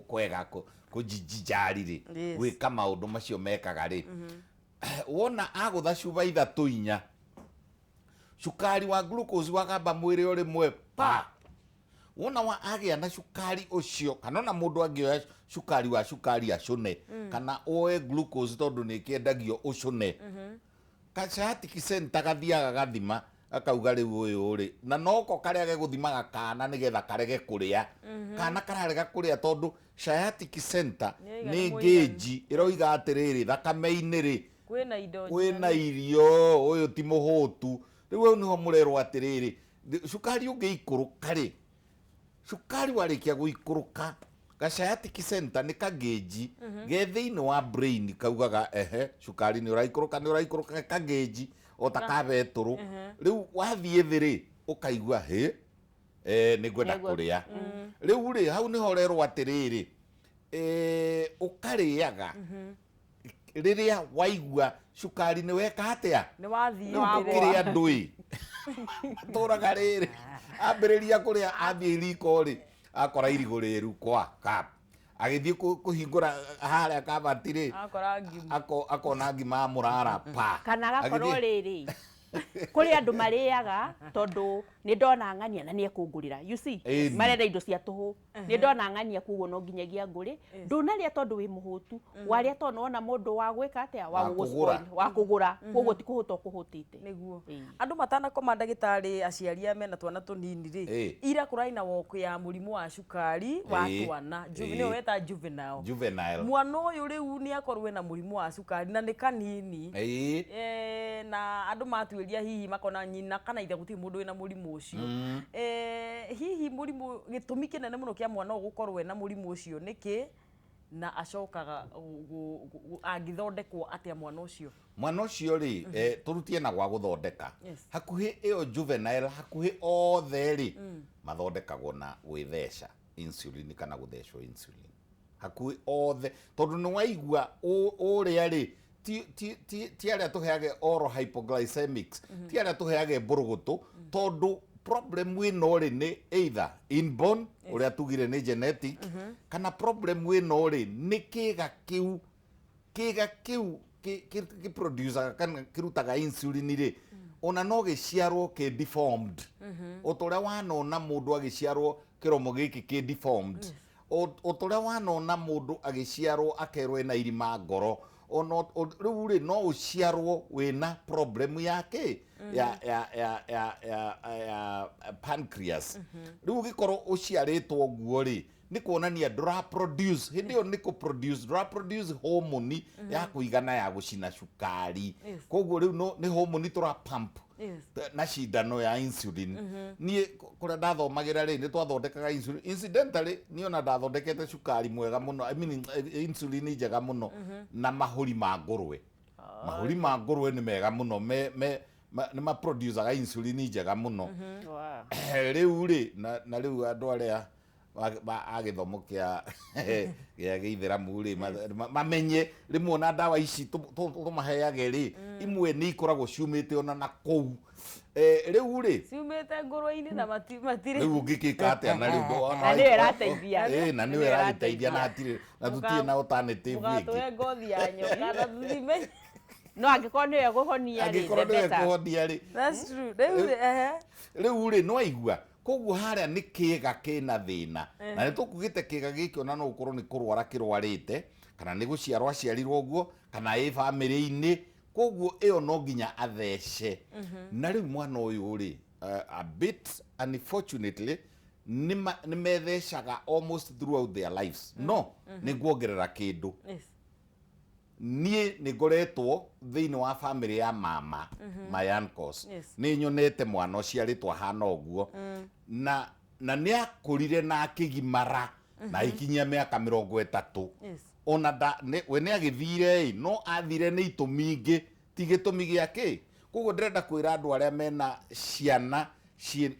kwega kũjijari rĩ gwĩka maũndũ macio mekaga rĩ wona agũtha cuba ithatũ inya cukari wa glucose wakamba mwĩrĩ o rĩmwe pa wona agĩa na cukari ũcio kana na mũndũ angĩoya cukari wa cukari acũne kana oe glucose tondũ nĩ kĩendagio ũcũne sciatic center gathiaga gathima akauga rĩu ũyũ rĩ na noko karĩa gegũthimaga kana nĩgetha karege kũrĩa kana kararega kũrĩa tondũ sciatic center nĩ ngĩnji ĩroiga atĩrĩrĩ thakame-inĩ rĩ kwĩna irio ũyũ ti mũhũtu rĩu ũyũ nĩho mũrerwo atĩrĩrĩ cukari ũngĩikũrũka rĩ cukari warĩkia gũikũrũka ga sciatic center nĩ kangĩnji ge thĩinĩ wa brain kaugaga cukari nĩ ũraikũrũka kangĩnji o ta kabetũrũ rĩu wathiĩ thĩ rĩ ũkaigua nĩ ngwenda kũrĩa rĩu rĩ hau nĩho ũrerwo atĩrĩrĩ ũkarĩaga rĩrĩa waigua cukari nĩ weka atĩa ũkĩrĩa ndũĩ tũraga rĩrĩ ambĩrĩria kũrĩa athiĩ riko rĩ akora irigũ rĩru kwa kap agĩthiĩ kũhingũra harĩa kabati rĩ akona ngima mũrara pa kana gakorwo rĩrĩ kuri andu mariaga tondu ni ndona ng'ania na ni ekungurira you see marenda indo cia tuhu ni ndona ng'ania kugo no nginyagia nguri ndunaria tondu wi muhutu waria tondu wona mundu wa gwika atia wa kugura kugo ti kuhuta kuhutite niguo andu matana koma ndagitari aciaria mena twana tunini ri ira kuraina woko ya murimu wa cukari wa twana juvenile weta juvenile mwana uyu riu ni akorwe na murimu wa cukari na ni kanini na andu matuiria hihi makona nyina kana ithe guti mundu wina murimu ucio hihi murimu gitumi kinene muno kia mwana gukorwe na murimu ucio niki na acokaga angithondekwo atia mwana ucio ri turutie na gwa guthondeka hakuhi iyo juvenile hakuhi othe ri mathondekagwo na gwithesha insulin kana gutheshwo insulin hakuhi othe tondu ni waigua uria ri ti aria tuheage oral hypoglycemics ti aria tuheage mburugutu tondu problem wino ri ni either inborn uria tugire ni genetic kana problem wino ri ni kiga kiu ki producer kana kirutaga insulin ri ona no giciarwo ki deformed otoria wanona mundu agiciarwo kiromo giki ki deformed otoria wanona mundu agiciarwo akerwo ena irima ngoro ono riu ri no uciarwo wina problem yake ya pancreas riu gikorwo uciaritwo guo ri nĩ kuonania ndũra produce hĩndĩ ĩyo nĩ kũ produce hormone ya kũigana ya gũcina cukari koguo rĩu nĩ hormone tũra pump na cindano ya insulin niĩ kũrĩa ndathomagĩra rĩ nĩ twathondekaga insulin incidentally niĩ ona ndathondekete cukari mwega mũno I mean insulin njega mũno na mahũri ma ngũrwe mahũri ma ngũrwe nĩ mega mũno nĩ ma producaga insulin njega mũno rĩu rĩ na rĩu andũ arĩa agĩthomo kĩa gĩithĩramu rĩ mamenye rĩmwe na ndawa ici tũmaheage rĩ imwe nĩ ikoragwo ciumĩte ona na kũu rĩu rĩ ciumĩte ngũrwe-inĩ na matirĩ rĩu ũngĩkĩka atĩa na rĩu na nĩyo ĩrateithia na nĩyo ĩrateithia na tũtirĩ na alternative ĩngĩ mũgatũhe ngothi ya nyoka na tũthime no angĩkorwo nĩyo ĩgũhonia rĩ that's true rĩu rĩ no aigua koguo harĩa nĩ kĩga kĩna thĩna na nĩ tũkugĩte kĩga gĩkĩ ona no ũkorwo nĩ kũrwara kĩrwarĩte kana nĩ gũciarwo aciarirwo ũguo kana ĩ bamĩrĩ-inĩ koguo ĩyo no nginya athece na rĩu mwana ũyũ rĩ a bit unfortunately nĩ methecaga almost throughout their lives no nĩ nguongerera kĩndũ niĩ nĩ ngoretwo thĩinĩ wa bamĩrĩ ya mama my uncles nĩ nyonete mwana ũciarĩtwo ahana ũguo na nĩ akũrire na akĩgimara na ikinyia mĩaka 30 ona we nĩ agĩthire no athire nĩ itũmi ingĩ ti gĩtũmi gĩake koguo ndĩrenda kwĩra andũ arĩa mena ciana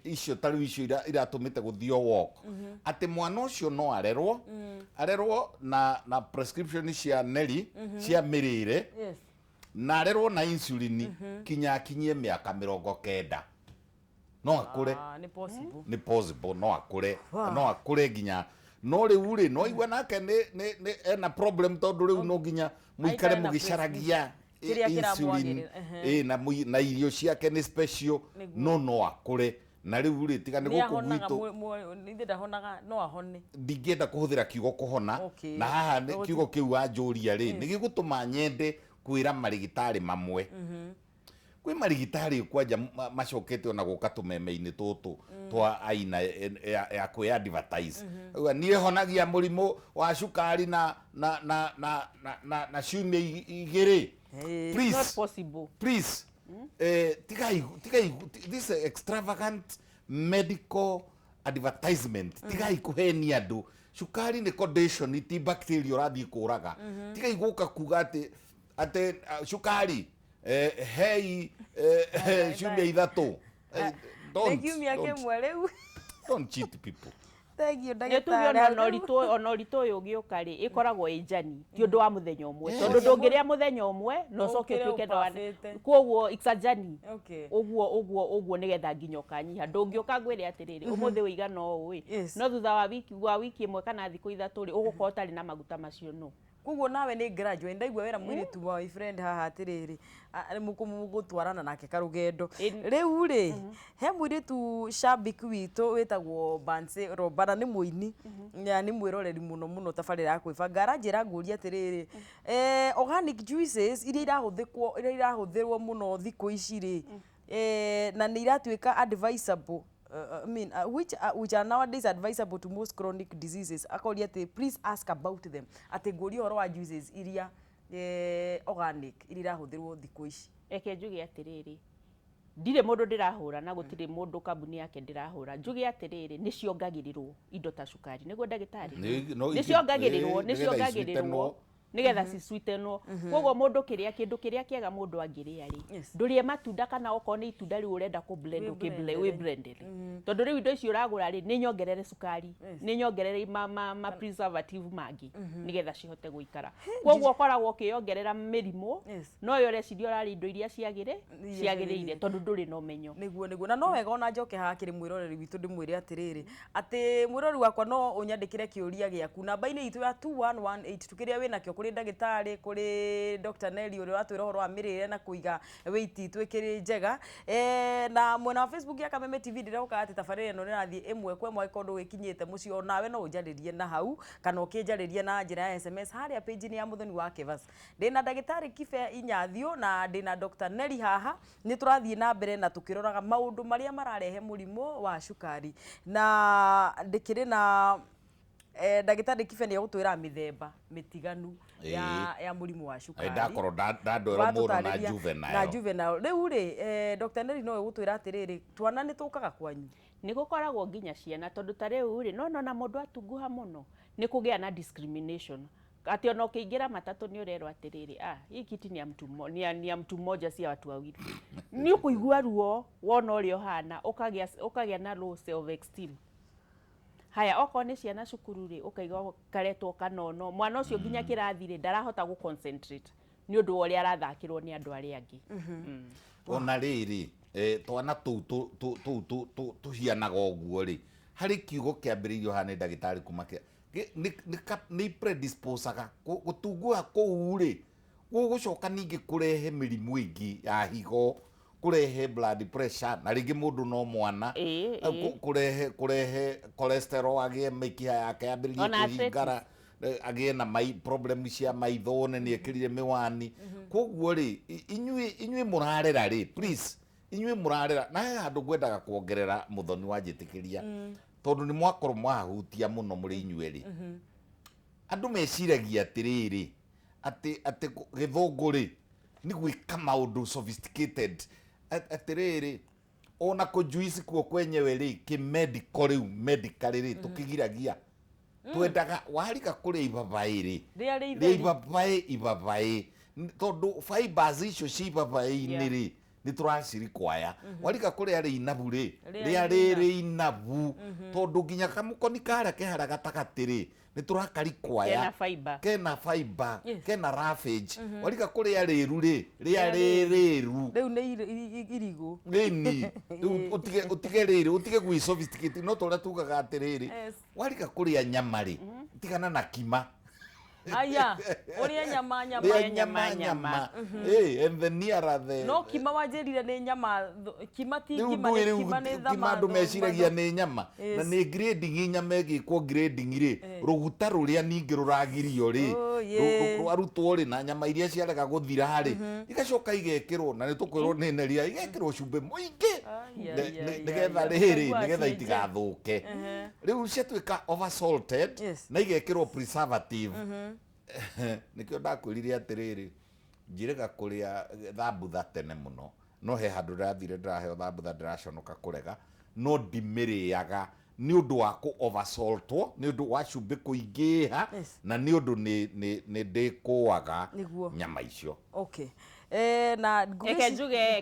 icio tarĩu icio iratũmĩte gũthio walk atĩ mwana ũcio no arerwo na prescription cia neri cia mĩrĩre na arerwo na insulin kinya akinyie mĩaka 90 no akũre nĩ possible no akũre nginya no rĩu rĩ no igua nake ena problem tondũ rĩu no nginya mũikare mũgĩcaragia insulin na irio ciake nĩ special no akũre na rĩu rĩ tiga nĩ gũkũ gwitũ no ahone ndingĩenda kũhũthĩra kiugo kũhona na haha kiugo kĩu wanjũria rĩ nĩ gĩgũtũma nyende kwĩra marigitari mamwe kwĩ marigitari kwanja macokete ona gũka tũmeme-inĩ tũtũ twa aina ya kwĩ advertise niĩ honagia mũrimũ wa cukari na ciumia igĩrĩ please tigai this extravagant medical advertisement tigai kũhenia andũ cukari nĩ condition ti bacteria ũrathiĩ kũraga tigai gũka kuga atĩ cukari hei ciumia ithatũ don't cheat people ona ũritũ ũyũ ũgĩũka rĩ ĩkoragwo ĩ njani ti ũndũ wa mũthenya ũmwe tondũ ndũngĩrĩa mũthenya ũmwe na ũcoke ũtuĩke koguo it's a journey ũguo nĩgetha nginya ũkanyiha ndũngĩũka ngwĩre atĩrĩrĩ ũmũthĩ ũigana ũũ no thutha wa wiki ĩmwe kana thikũ ithatũ rĩ ũgũkorwo ũtarĩ na maguta macio no koguo nawe nĩ graduate ndaigua wĩra mũirĩtu wa friend haha atĩrĩrĩ mũgũtwarana nake karũgendo rĩu rĩ he mũirĩtu shabik witũ wĩtagwo Banse Robana nĩ mũini na nĩ mwĩroreri mũno tabarĩra ya kwĩbanga aranjĩra ngũria atĩrĩrĩ organic juices iria irahũthĩrwo mũno thikũ ici rĩ na nĩ iratuĩka advisable I mean, which are nowadays advisable to most chronic diseases. Akoria ati please ask about them. Ati ngũria ũhoro wa juices iria organic iria irahũthĩrwo thikũ ici. Eke njuge atĩrĩrĩ ndirĩ mũndũ ndĩrahũra na gũtirĩ mũndũ kambuni yake ndĩrahũra njuge atĩrĩrĩ nĩ ciongagĩrĩrwo indo ta cukari nĩguo ndagĩtarĩ nĩ ciongagĩrĩrwo nigetha cicwitenwo koguo mũndũ kĩndũ kĩrĩa kĩega mũndũ angĩrĩa rĩ ndũrĩe matunda kana okorwo nĩ itunda rĩu ũrenda kũ blend blend tondũ rĩu indo icio ũragũra rĩ nĩ nyongerere cukari nĩ nyongerere ma preservative mangĩ nigetha cihote gũikara koguo ũkoragwo ũkĩongerera mĩrimũ no yo reciria ũrarĩ indo iria ciagĩrĩire tondũ ndũrĩ na ũmenyo nĩguo na no wega ona njoke haha kĩrĩ mwĩroreri witũ ndĩmwĩre atĩrĩrĩ atĩ mwĩroreri wakwa no ũnyandĩkĩre kĩũria gĩaku namba-inĩ itũ ya 2118 tukĩrĩa wĩna kĩo kũrĩ ndagĩtarĩ kũrĩ Dr. Nelly ũrĩa watwĩra ũhoro wa mĩrĩre na kũiga weight twĩkĩrĩ njega na mwena wa Facebook ya Kameme TV ndĩroka atĩ tabarĩra ĩno nĩrathiĩ ĩmwe kwa ĩmwe kondo gĩkinyĩte mũciĩ onawe no ũnjarĩrie na hau kana ũkĩnjarĩrie na njĩra ya SMS harĩa page-inĩ ya Mũthoni wa Kĩbas ndĩna ndagĩtarĩ Kibe Inyathio na ndĩna Dr. Nelly haha nĩ tũrathiĩ na mbere na tũkĩroraga maũndũ marĩa mararehe mũrimũ wa cukari na ndĩkĩrĩ na ndagĩtarĩ Kibe nĩ egũtwĩra mĩthemba mĩtiganu ya mũrimũ wa cukari. Ndakorwo ndandwĩra mũndũ na juvenile. Na juvenile. Rĩu rĩ Dr. Neri no egũtwĩra atĩrĩrĩ, twana nĩ tũkaga kwanyu? Nĩ gũkoragwo nginya ciana, tondũ ta rĩu rĩ na mũndũ atunguha mũno nĩ kũgĩa na discrimination. Ati ona ukiingira matatu ni urerwa atiriri hii kiti ni ya mtu mmoja si ya watu wawili. Ni kuigua ruo wona urio hana ukagĩa na low self esteem. Haya oko ni ciana cukuru ri ukaiga karetwo kanono mwana ucio nginya kirathire ndarahota gu concentrate ni undu wa uria arathakirwo ni andu aria angi. Ona riri twana tuhianaga uguo ri hari kiugo kiambiririo hane ndagitari kumakia ni predisposaga gutunguha kuu ri gugucoka ningi kurehe mirimu ingi ya higo, kurehe blood pressure na ringi mundu no mwana kurehe cholesterol agie mikiha yake ambiririe kuhingara agie na problem cia maitho ni ekirire miwani. Koguo ri inyui murarera ri please inyui murarera na handu ngwendaga kuongerera muthoni wanjitikiria tondu ni mwakorwo mwahutia muno muri inyui ri andu meciragia atiriri ati githungu ri ni gwika maundu sophisticated atiriri ona kujuice kuo kwenyewe ri ki medical ri medical ri tukigiragia twendaga warika kuri ibabai ri ibabai tondu fibers icio ci ibabai ni ri ni turaciri kwaya warika kuri ari inabu ri ri inabu tondu nginya kamukoni kara kehara gatagati ri ni turakari kwaya kena fiber kena ravage warika kuri ari ru ri riru riu ni irigu ni utige riri utige gwi sophisticated no toria tugaga atiriri warika kuri nyama ri tigana na kima. Aya, uria nyama. And the nearer the no kima wanjirire ni nyama kima ti kima ni thama andu meciragia ni nyama na ni grading nyama igikwo grading ri ruguta ruria ningi ruragirio ri arutwo ri na nyama iria ciarega guthira ri igacoka igekirwo na ni tukwirwo ni neria igekirwo cumbe muingi nigetha riri nigetha itigathuke riu ciatuika over salted na igekirwo preservative. Nikio ndakwirire atiriri njirega kuria thambutha tene muno no he handu ndathire ndaheo thambutha ndiraconoka kurega no ndimiriaga ni undu wa ku oversaltwo ni undu wa cumbi kuingiha na ni undu ni ndikuaga nyama icio. Okay. Na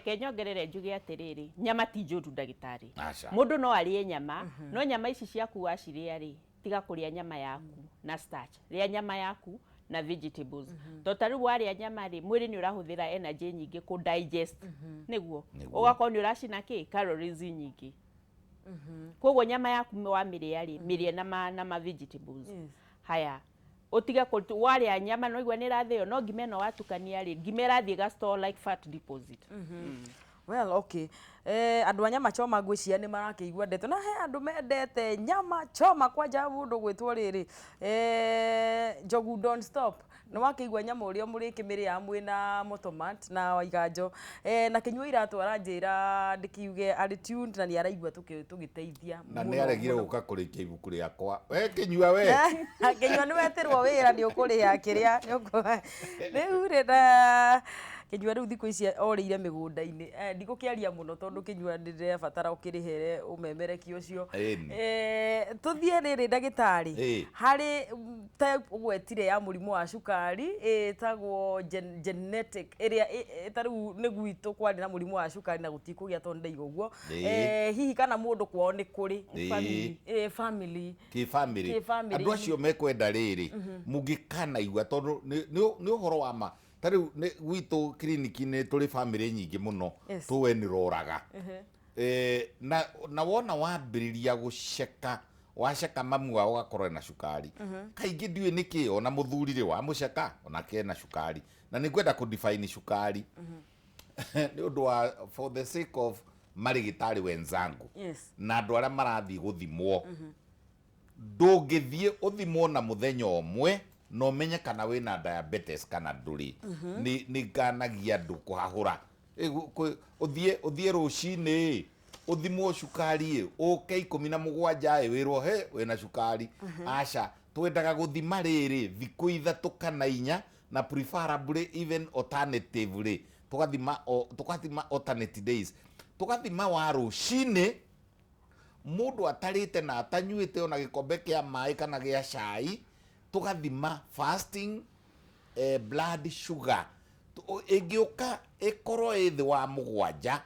kenyongerere njuge atiriri nyama ti njuru ndagitari mundu no arie nyama no nyama ici ciaku waciria ri tiga kuria nyama yaku na starch ria nyama yaku na vegetables totari waria nyama ri mwiri ni urahuthira energy nyingi ku digest niguo ugakora ni uracina ki calories nyingi koguo nyama yaku wa miria ri mirie na ma vegetables haya utiga waria nyama no igwa ni rathio no ngimeno watukania ri ngimera thie ga store like fat deposit. Well, okay. Andu nyama choma ngwiciria ni marakiigua ndeto na he andu mendete nyama choma kwanja mundu gwitwo riri Njogu don't stop no wakiigua nyama uria muri kimiria mwina motomat na waiganjo na kinyua iratwara njira ndikiuge ari tuned na ni araigua tugiteithia na ni aregire guka kurikia ibuku riakwa we kinyua we kinyua ni wetirwo wira ni ukuria kiria riu rida kinyua riu thiku ici orire migunda-ini ndigukiaria muno tondu kinyua ndirabatara ukirihere umemereki ucio tuthie riri ndagitari hari type ugwetire ya murimu wa cukari etagwo genetic area tariu ni gwitu kwari na murimu wa cukari na gutikugia tondu ndaiga uguo hihi kana mundu kwao ni kuri family andu acio mekwenda riri mungikana igua tondu ni uhoro wa ma tariu gwitu kliniki ni turi family nyingi muno tuwe ni roraga na wona wambiriria guceka waceka mamu wao gakorwo na cukari kaingi ndiwe niki ona muthurire wa muceka ona kena cukari na ni kwenda ku define cukari ni undu wa for the sake of marigitari wenzangu na andu aria marathi guthimwo ndungithie uthimwo na muthenya omwe no menye kana wina diabetes kana nduri ni nganagia ndu kuhahura uthie rucini uthimwo cukari uke 17 wirwo he wina cukari aca twendaga guthima riri thiku ithatu kana inya na preferably even alternatively tugathima alternate days tugathima wa rucini mundu atarite na atanyuite ona gikombe kia mai kana gia cai tugathima fasting blood sugar ingioka ikorwo ithi wa mugwanja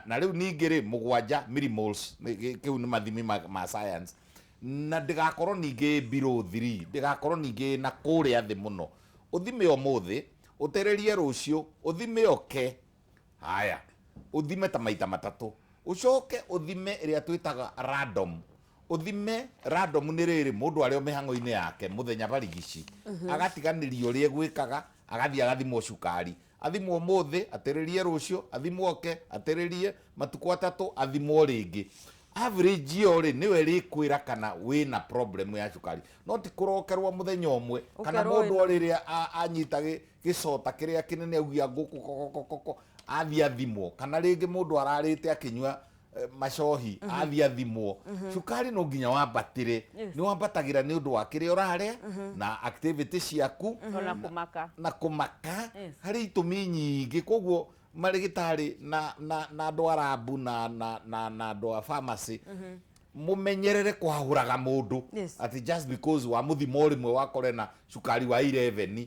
na riu ningiri mugwanja millimoles kiu ni mathimi ma science na ndigakorwo ningi below 3 ndigakorwo ningi na kuria thi muno uthime umuthi utererie rucio uthime oke haya uthime ta maita matatu ucoke uthime iria twitaga random uthime random ni riri mundu ario mihango-ini yake muthenya barigici agatiganirio rie gwikaga agathie agathimwo cukari athimwo umuthi atererie rucio athimwo oke atererie matuko atatu athimwo ringi average yo ri niwe rikwira kana wina problem ya cukari no ti kurokerwo muthenya umwe kana mundu riria anyita gicota kiria kinene augia nguku athia athimwo kana ringi mundu ararite akinywa macohi athia athimwo cukari no nginya wambatire ni wambatagira ni undu wa kiria urare na activity ciaku na kumaka hari itumi nyingi koguo marigitari na andu a rabu na andu a pharmacy mumenyerere kwahuraga mundu ati just because wa muthimo rimwe wakore na cukari wa 11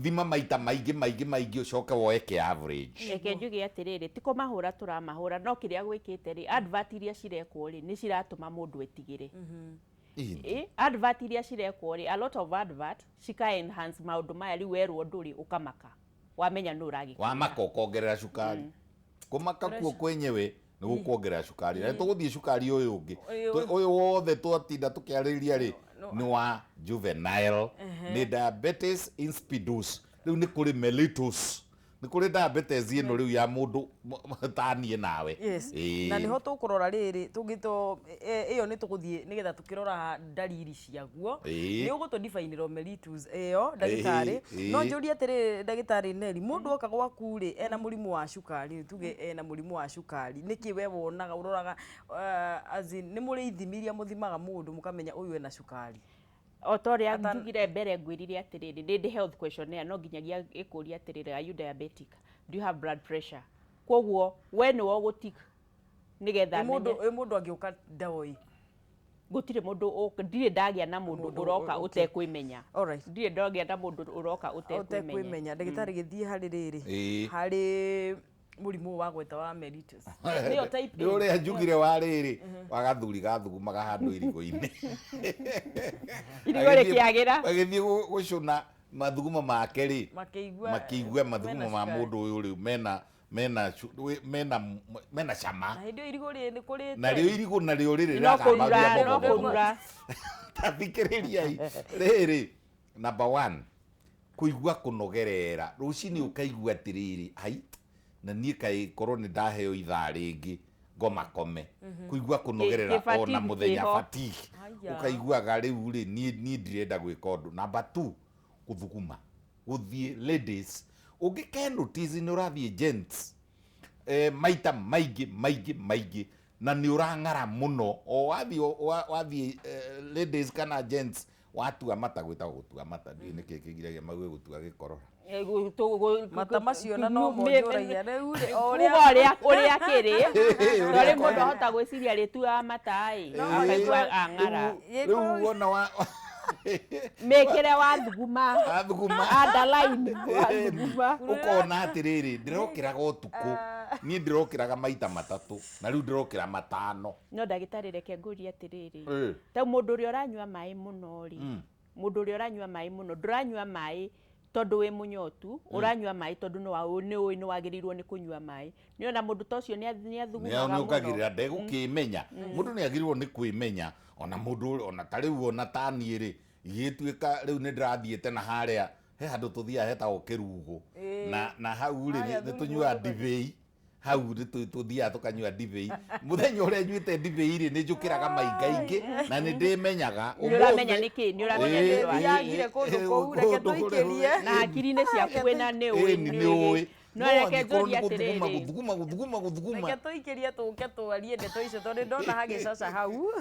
thima maita maigi ucoke woeke average eke njuge atiriri tiko mahura turamahura no kiria gwikite ri advert iria cirekwo ri ni ciratuma mundu etigire advert iria cirekwo ri a lot of advert cika enhance maundu maya riu werwo nduri ukamaka wamenya no uragi wamaka ukongerera cukari kumaka kuo kwenyewe ni gukuongerera cukari na tuguthie cukari uyu ungi uyu wothe twatinda tukiarĩrĩria ri ni wa juvenile ni diabetes insipidus riu ni kuri mellitus ni kuri diabetes ino riu ya mundu tanie nawe na niho tukurora riri tugito iyo ni tuguthie nigetha tukirora dalili ciaguo ni ugutu define mellitus iyo dagitari no njuria atiri dagitari Neri mundu oka gwaku ri ena murimu wa cukari tuge ena murimu wa cukari niki we wonaga uroraga azin ni muri ithimiria muthimaga mundu mukamenya uyu ena cukari otoria ngigire mbere ngwirire atiriri ndi health questionnaire no nginyagia ikuria atiriri are you diabetic do you have blood pressure koguo we ni wo gutik nigetha mundu angiuka ndawoi gutire mundu ndire ndagia na mundu uroka utekwimenya ndire ndagia na mundu uroka utekwimenya ndagitari githie hari riri hari murimu wa gweta wa mellitus niyo type ni uria njugire wa riri wagathuri gathugumaga handu irigo-ini irigo rikiagira agithie gucuna mathuguma make ri makiigua mathuguma ma mundu uyu ri mena cama na ndio irigo ri ni kurite na rio irigo na rio riri no kurura tathikiriria riri number 1 kuigua kunogerera rucini ukaigua atiriri ai na nie kai korwo ni ndaheo ithaa ringi ngoma kome kuigua kunogerera ona muthenya fatigue ukaiguaga riu ri nie ndirenda gwika undu number 2 kuthuguma guthie ladies ungike notice ni urathie gents maita maigi na ni urang'ara muno o wathie ladies kana gents watua mata gwita gutua mata ni kigiragia magwe gutua gikorora mata macio na no monjoragia riu ri uria kiri tori mundu ahota gwiciria ritua matai akaigua ang'ara riu wona wa mekere wa thuguma underline ukona atiriri ndirokiraga utuku nie ndirokiraga maita matatu na riu ndirokira matano no ndagitari reke nguria atiriri ta mundu uri uranyua mai muno ri mundu uri uranyua mai muno nduranyua mai tondu wi munyotu uranyua mai tondu ni wagirirwo ni kunyua mai ni ona mundu tocio ni athugumaga muno ukagirira ndegukimenya mundu ni agirirwo ni kwimenya ona mundu ona tariu ona tanie ri igituika riu ni ndirathiete na haria he handu tuthia hetagwo kirugo na hau ri ni tunyua divei hau ri tuthia tukanyua divei muthenya uria nyuite divei ri ni njukiraga maingaingi na ni ndimenyaga uramenya niki ni uramenya yagire kundu kou reke tuikirie na hakiri-ini ciaku wina ni No reke njorie guthuguma atiriri guthuguma guthuguma guthuguma reke tuikirie tuke twarie ndeto icio tondu ndona hagicaca hau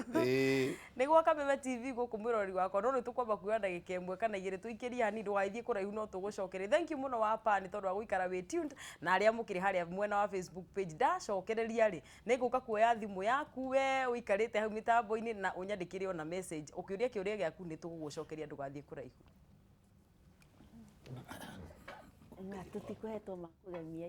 niguo Kameme TV guku mwirori wakwa no nitukwamba kuoya ndagika imwe kana igiri tuikirie hani ndũgathie kuraihu no tugucokerie. Thank you muno wa Pan tondu wa guikara wi tuned na aria mukiri haria mwena wa Facebook page ndacokereria ri niguka kuoya thimu yaku we uikarite hau mitambo-ini na unyandikire ona message ukiuria kiuria giaku ni tugugucokeria ndugathie kuraihu. na tutikuhetwo makugemia